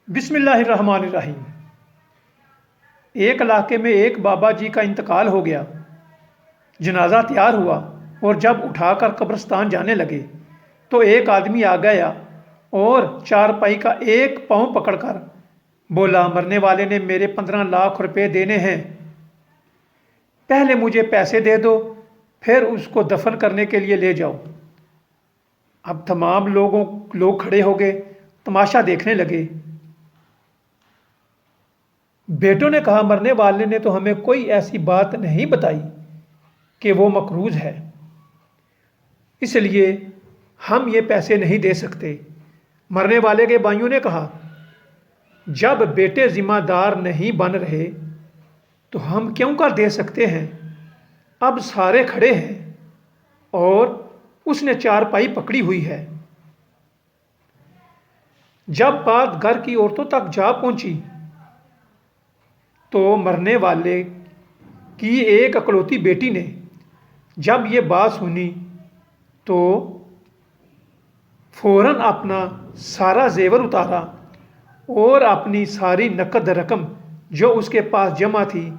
بسم اللہ الرحمن الرحیم۔ ایک علاقے میں ایک بابا جی کا انتقال ہو گیا۔ جنازہ تیار ہوا اور جب اٹھا کر قبرستان جانے لگے تو ایک آدمی آ گیا اور چارپائی کا ایک پاؤں پکڑ کر بولا، مرنے والے نے میرے 15 لاکھ روپے دینے ہیں، پہلے مجھے پیسے دے دو، پھر اس کو دفن کرنے کے لیے لے جاؤ۔ اب تمام لوگ کھڑے ہو گئے، تماشا دیکھنے لگے۔ بیٹوں نے کہا، مرنے والے نے تو ہمیں کوئی ایسی بات نہیں بتائی کہ وہ مقروض ہے، اس لیے ہم یہ پیسے نہیں دے سکتے۔ مرنے والے کے بھائیوں نے کہا، جب بیٹے ذمہ دار نہیں بن رہے تو ہم کیوں کر دے سکتے ہیں؟ اب سارے کھڑے ہیں اور اس نے چارپائی پکڑی ہوئی ہے۔ جب بات گھر کی عورتوں تک جا پہنچی تو مرنے والے کی ایک اکلوتی بیٹی نے جب یہ بات سنی تو فوراً اپنا سارا زیور اتارا اور اپنی ساری نقد رقم جو اس کے پاس جمع تھی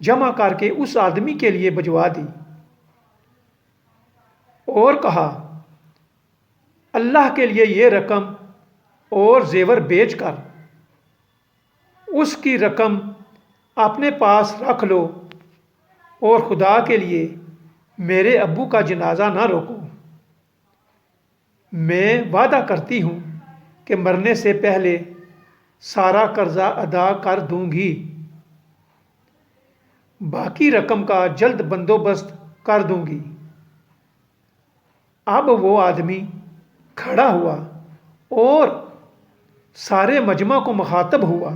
جمع کر کے اس آدمی کے لیے بھجوا دی اور کہا، اللہ کے لیے یہ رقم اور زیور بیچ کر اس کی رقم اپنے پاس رکھ لو اور خدا کے لیے میرے ابو کا جنازہ نہ روکو۔ میں وعدہ کرتی ہوں کہ مرنے سے پہلے سارا قرضہ ادا کر دوں گی، باقی رقم کا جلد بندوبست کر دوں گی۔ اب وہ آدمی کھڑا ہوا اور سارے مجمع کو مخاطب ہوا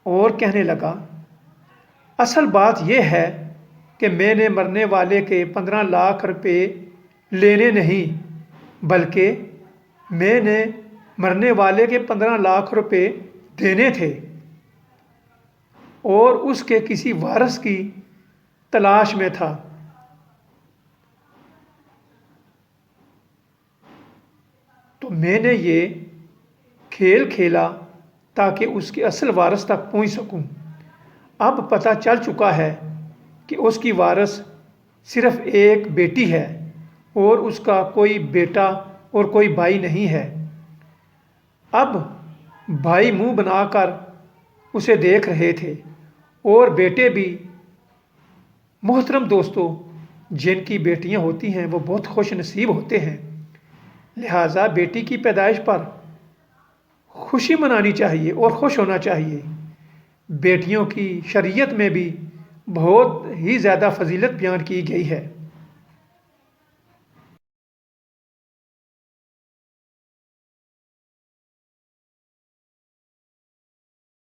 اور کہنے لگا، اصل بات یہ ہے کہ میں نے مرنے والے کے 15 لاکھ روپے لینے نہیں، بلکہ میں نے مرنے والے کے 15 لاکھ روپے دینے تھے اور اس کے کسی وارث کی تلاش میں تھا۔ تو میں نے یہ کھیل کھیلا تاکہ اس کے اصل وارث تک پہنچ سکوں۔ اب پتہ چل چکا ہے کہ اس کی وارث صرف ایک بیٹی ہے اور اس کا کوئی بیٹا اور کوئی بھائی نہیں ہے۔ اب بھائی منہ بنا کر اسے دیکھ رہے تھے اور بیٹے بھی۔ محترم دوستو، جن کی بیٹیاں ہوتی ہیں وہ بہت خوش نصیب ہوتے ہیں، لہٰذا بیٹی کی پیدائش پر خوشی منانی چاہیے اور خوش ہونا چاہیے۔ بیٹیوں کی شریعت میں بھی بہت ہی زیادہ فضیلت بیان کی گئی ہے۔